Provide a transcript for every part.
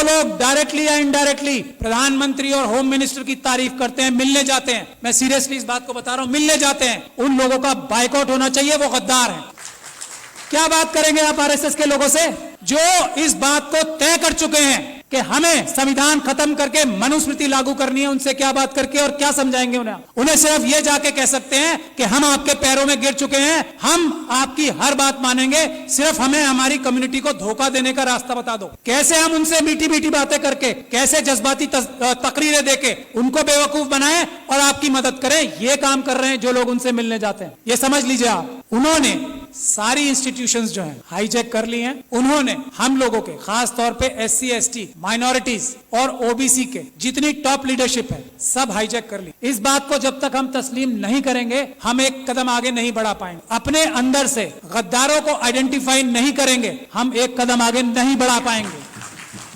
लोग डायरेक्टली या इनडायरेक्टली प्रधानमंत्री और होम मिनिस्टर की तारीफ करते हैं, मिलने जाते हैं, मैं सीरियसली इस बात को बता रहा हूं, मिलने जाते हैं, उन लोगों का बायकॉट होना चाहिए, वो गद्दार हैं। क्या बात करेंगे आप आरएसएस के लोगों से जो इस बात को तय कर चुके हैं कि हमें संविधान खत्म करके मनुस्मृति लागू करनी है? उनसे क्या बात करके और क्या समझाएंगे उन्हें सिर्फ ये जाके कह सकते हैं कि हम आपके पैरों में गिर चुके हैं, हम आपकी हर बात मानेंगे, सिर्फ हमें हमारी कम्युनिटी को धोखा देने का रास्ता बता दो। कैसे हम उनसे मीठी मीठी बातें करके, कैसे जज्बाती तकरीरें देके उनको बेवकूफ बनाएं और आपकी मदद करें, ये काम कर रहे हैं जो लोग उनसे मिलने जाते हैं। ये समझ लीजिए आप, उन्होंने सारी इंस्टीट्यूशंस जो हैं हाईजैक कर ली हैं। उन्होंने हम लोगों के, खास तौर पे एससी एसटी, माइनॉरिटीज और ओबीसी के जितनी टॉप लीडरशिप है सब हाईजैक कर ली। इस बात को जब तक हम तस्लीम नहीं करेंगे हम एक कदम आगे नहीं बढ़ा पाएंगे। अपने अंदर से गद्दारों को आइडेंटिफाई नहीं करेंगे हम एक कदम आगे नहीं बढ़ा पाएंगे।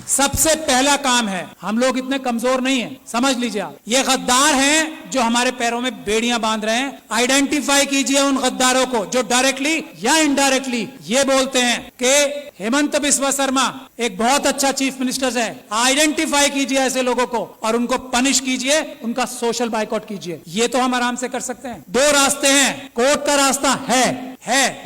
सबसे पहला काम है, हम लोग इतने कमजोर नहीं हैं, समझ लीजिए आप, ये गद्दार हैं जो हमारे पैरों में बेड़ियां बांध रहे हैं। आइडेंटिफाई कीजिए उन गद्दारों को जो डायरेक्टली या इनडायरेक्टली ये बोलते हैं कि हेमंत बिस्वा शर्मा एक बहुत अच्छा चीफ मिनिस्टर है। आइडेंटिफाई कीजिए ऐसे लोगों को और उनको पनिश कीजिए, उनका सोशल बाइकआउट कीजिए। ये तो हम आराम से कर सकते हैं। दो रास्ते हैं, कोर्ट का रास्ता है,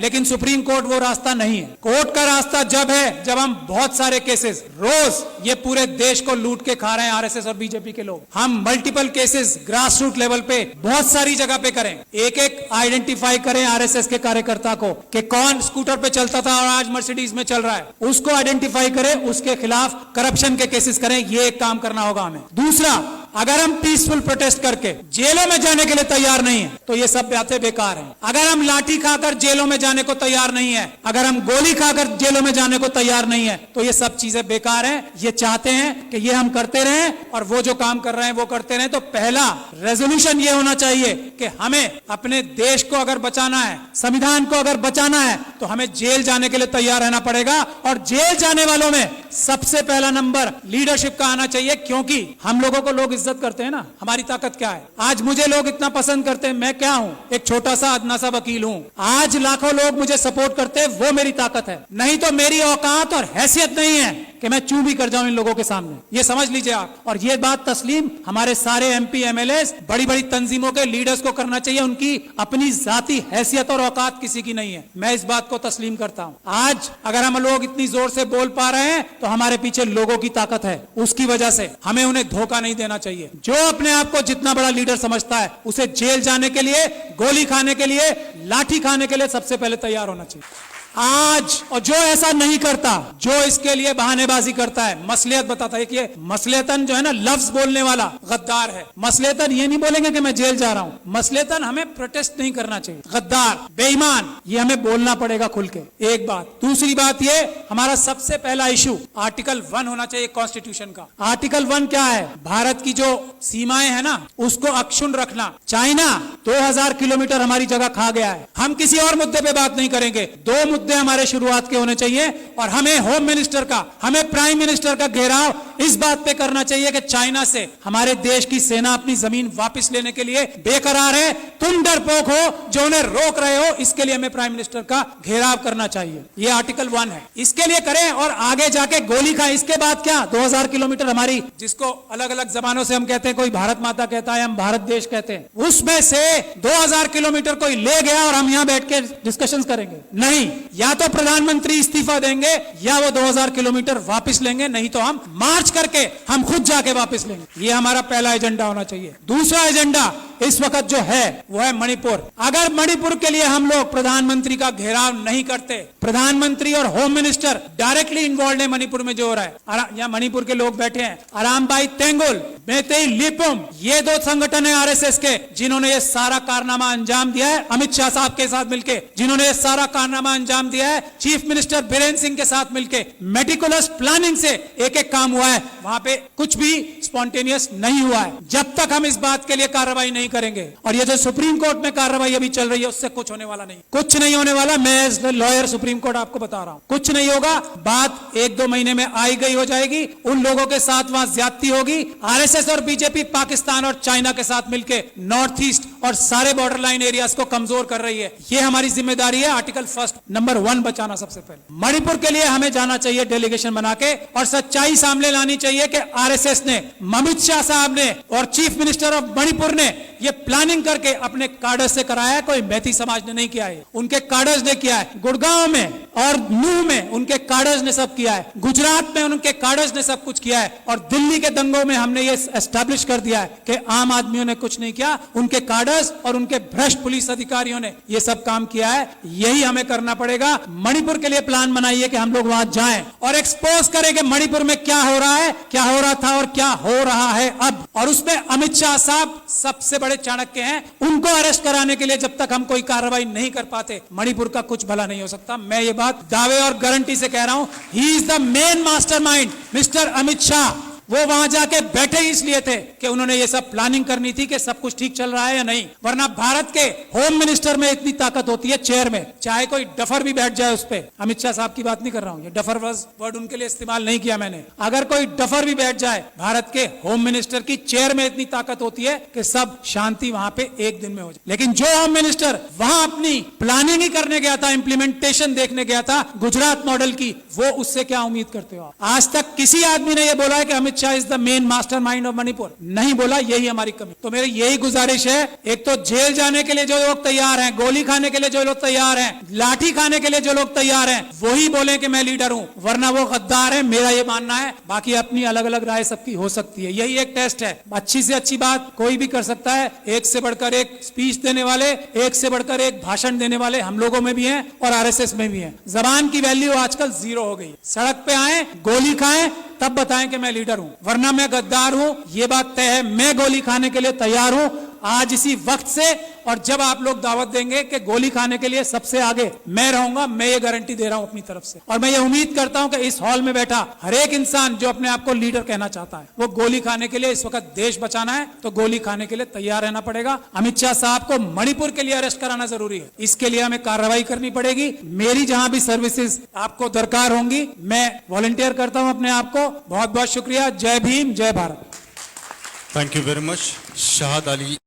लेकिन सुप्रीम कोर्ट वो रास्ता नहीं है। कोर्ट का रास्ता जब है जब हम बहुत सारे केसेस, रोज ये पूरे देश को लूट के खा रहे हैं आरएसएस और बीजेपी के लोग, हम multiple cases grass root level पे बहुत सारी जगह पे करें, एक एक आइडेंटिफाई करें आरएसएस के कार्यकर्ता को कि कौन स्कूटर पे चलता था और आज मर्सिडीज में चल रहा है, उसको आइडेंटिफाई करें, उसके खिलाफ करप्शन के केसेस करें। ये एक काम करना होगा हमें। दूसरा, अगर हम पीसफुल प्रोटेस्ट करके जेलों में जाने के लिए तैयार नहीं है तो ये सब बातें बेकार हैं। अगर हम लाठी खाकर जेलों में जाने को तैयार नहीं है, अगर हम गोली खाकर जेलों में जाने को तैयार नहीं है तो ये सब चीजें बेकार हैं। ये चाहते हैं कि ये हम करते रहें और वो जो काम कर रहे हैं वो करते रहें। तो पहला रेजोल्यूशन ये होना चाहिए कि हमें अपने देश को अगर बचाना है, संविधान को अगर बचाना है तो हमें जेल जाने के लिए तैयार रहना पड़ेगा। और जेल जाने वालों में सबसे पहला नंबर लीडरशिप का आना चाहिए, क्योंकि हम लोगों को लोग इज्जत करते हैं ना, हमारी ताकत क्या है। आज मुझे लोग इतना पसंद करते हैं, मैं क्या हूं, एक छोटा सा अदना सा वकील हूं। आज लाखों लोग मुझे सपोर्ट करते हैं, वो मेरी ताकत है। नहीं तो मेरी औकात और हैसियत नहीं है कि मैं चू भी कर जाऊं इन लोगों के सामने। ये समझ लीजिए आप। और ये बात तस्लीम हमारे सारे एमपी एमएलए, बड़ी बड़ी तंजीमों के लीडर्स को करना चाहिए। उनकी अपनी जाती हैसियत और औकात किसी की नहीं है, मैं इस बात को तस्लीम करता हूं। आज अगर हम लोग इतनी जोर से बोल पा रहे हैं तो हमारे पीछे लोगों की ताकत है, उसकी वजह से हमें उन्हें धोखा नहीं देना चाहिए। जो अपने आप को जितना बड़ा लीडर समझता है उसे जेल जाने के लिए, गोली खाने के लिए, लाठी खाने के लिए सबसे पहले तैयार होना चाहिए आज। और जो ऐसा नहीं करता, जो इसके लिए बहानेबाजी करता है, मसलियत बताता है कि ये मसलियतन जो है ना, लफ्ज बोलने वाला गद्दार है। मसलियतन ये नहीं बोलेंगे कि मैं जेल जा रहा हूं, मसलियतन हमें प्रोटेस्ट नहीं करना चाहिए। गद्दार, बेईमान, ये हमें बोलना पड़ेगा खुल के। एक बात। दूसरी बात, ये हमारा सबसे पहला इशू आर्टिकल 1 होना चाहिए कॉन्स्टिट्यूशन का। आर्टिकल 1 क्या है? भारत की जो सीमाएं है ना उसको अक्षुण्ण रखना। चाइना 2000 किलोमीटर हमारी जगह खा गया है। हम किसी और मुद्दे पे बात नहीं करेंगे, दो मुद्दे हमारे शुरुआत के होने चाहिए। और हमें होम मिनिस्टर का, हमें प्राइम मिनिस्टर का घेराव इस बात पे करना चाहिए कि चाइना से हमारे देश की सेना अपनी जमीन वापस लेने के लिए बेकरार है। तुम डरपोक हो जो उन्हें रोक रहे हो, इसके लिए हमें प्राइम मिनिस्टर का घेराव करना चाहिए। ये आर्टिकल 1 है, इसके लिए करें। और आगे जाके गोली खाएं। इसके बाद क्या, 2000 किलोमीटर हमारी, जिसको अलग अलग जबानों से हम कहते हैं, कोई भारत माता कहता है, हम भारत देश कहते हैं, उसमें से 2000 किलोमीटर कोई ले गया और हम यहां बैठ के डिस्कशन करेंगे? नहीं, या तो प्रधानमंत्री इस्तीफा देंगे या वो 2000 किलोमीटर वापस लेंगे, नहीं तो हम मार्च करके हम खुद जाके वापस लेंगे। ये हमारा पहला एजेंडा होना चाहिए। दूसरा एजेंडा इस वक्त जो है वो है मणिपुर। अगर मणिपुर के लिए हम लोग प्रधानमंत्री का घेराव नहीं करते, प्रधानमंत्री और होम मिनिस्टर डायरेक्टली इन्वॉल्व है मणिपुर में जो हो रहा है, यहाँ मणिपुर के लोग बैठे हैं, अरामबाई तेंगुल, मेतेई लिपुम, ये दो संगठन है आरएसएस के जिन्होंने ये सारा कारनामा अंजाम दिया है, अमित शाह साहब के साथ मिलकर जिन्होंने ये सारा कारनामा अंजाम दिया है, चीफ मिनिस्टर बीरेन सिंह के साथ मिलकर मेटिकुलस प्लानिंग से एक एक काम हुआ है। वहां पे कुछ भी स्पॉन्टेनियस नहीं हुआ है। जब तक हम इस बात के लिए कार्रवाई नहीं करेंगे, और ये जो सुप्रीम कोर्ट में कार्रवाई अभी चल रही है उससे कुछ होने वाला नहीं, कुछ नहीं होने वाला। मैं as the lawyer supreme supreme court आपको बता रहा हूं, कुछ नहीं होगा। बात 1-2 महीने में आई गई हो जाएगी। उन लोगों के साथ वहां ज्यादती होगी। आरएसएस और बीजेपी पाकिस्तान और चाइना के साथ मिलकर नॉर्थ ईस्ट और सारे बॉर्डर लाइन एरियाज को कमजोर कर रही है। ये हमारी जिम्मेदारी है। आर्टिकल 1 नंबर 1 बचाना सबसे पहले। मणिपुर के लिए हमें जाना चाहिए डेलीगेशन बना के और सच्चाई सामने लानी चाहिए कि आरएसएस ने, अमित शाह साहब ने और चीफ मिनिस्टर ऑफ मणिपुर ने ये प्लानिंग करके अपने कार्डर्स से कराया है। कोई मैती समाज ने नहीं किया है, उनके कार्डर्स ने किया है। गुड़गांव में और नूह में उनके कार्डर्स ने सब किया है। गुजरात में उनके कार्डर्स ने सब कुछ किया है। और दिल्ली के दंगों में हमने ये एस्टैब्लिश कर दिया है कि आम आदमियों ने कुछ नहीं किया, उनके कार्डर्स और उनके भ्रष्ट पुलिस अधिकारियों ने ये सब काम किया है। यही हमें करना पड़ेगा। मणिपुर के लिए प्लान बनाइए कि हम लोग वहां जाएं और एक्सपोज करें कि मणिपुर में क्या हो रहा है, क्या हो रहा था और क्या हो रहा है अब। और उसमें अमित शाह साहब सबसे बड़े चाणक्य हैं। उनको अरेस्ट कराने के लिए जब तक हम कोई कार्रवाई नहीं कर पाते, मणिपुर का कुछ भला नहीं हो सकता। मैं ये बात दावे और गारंटी से कह रहा हूं। He is the main mastermind, mister Amit Shah. वो वहां जाके बैठे ही इसलिए थे कि उन्होंने ये सब प्लानिंग करनी थी कि सब कुछ ठीक चल रहा है या नहीं। वरना भारत के होम मिनिस्टर में इतनी ताकत होती है चेयर में, चाहे कोई डफर भी बैठ जाए उस पे। अमित शाह साहब की बात नहीं कर रहा हूं, ये डफर वर्ड उनके लिए इस्तेमाल नहीं किया मैंने। अगर कोई डफर भी बैठ जाए, भारत के होम मिनिस्टर की चेयर में इतनी ताकत होती है कि सब शांति वहां पे एक दिन में हो जाए। लेकिन जो होम मिनिस्टर वहां अपनी प्लानिंग ही करने गया था, इंप्लीमेंटेशन देखने गया था गुजरात मॉडल की, वो उससे क्या उम्मीद करते हो? आज तक किसी आदमी ने यह बोला है कि Amit Shah is the main mastermind of Manipur? नहीं बोला। यही हमारी कमी। तो मेरी यही गुजारिश है, एक तो जेल जाने के लिए जो लोग तैयार हैं, गोली खाने के लिए जो लोग तैयार हैं, लाठी खाने के लिए जो लोग तैयार हैं, वही बोले कि मैं लीडर हूं, वरना वो गद्दार है। मेरा ये मानना है। बाकी अपनी अलग अलग राय सबकी हो सकती है। यही एक टेस्ट है। अच्छी से अच्छी बात कोई भी कर सकता है। एक से बढ़कर एक स्पीच देने वाले, एक से बढ़कर एक भाषण देने वाले हम लोगों में भी हैं और आरएसएस में भी हैं। जबान की वैल्यू आजकल 0 हो गई। सड़क पे आए, गोली खाएं, तब बताएं कि मैं लीडर हूं, वरना मैं गद्दार हूं। ये बात तय है। मैं गोली खाने के लिए तैयार हूं आज इसी वक्त से। और जब आप लोग दावत देंगे कि गोली खाने के लिए सबसे आगे मैं रहूंगा, मैं ये गारंटी दे रहा हूं अपनी तरफ से। और मैं ये उम्मीद करता हूं कि इस हॉल में बैठा हर एक इंसान जो अपने आप को लीडर कहना चाहता है, वो गोली खाने के लिए, इस वक्त देश बचाना है तो गोली खाने के लिए तैयार रहना पड़ेगा। अमित शाह साहब को मणिपुर के लिए अरेस्ट कराना जरूरी है। इसके लिए हमें कार्रवाई करनी पड़ेगी। मेरी जहां भी सर्विसेज आपको दरकार होंगी, मैं वॉलंटियर करता हूं अपने आप को। बहुत बहुत शुक्रिया। जय भीम, जय Bharat. Thank you very much. Shahid Ali.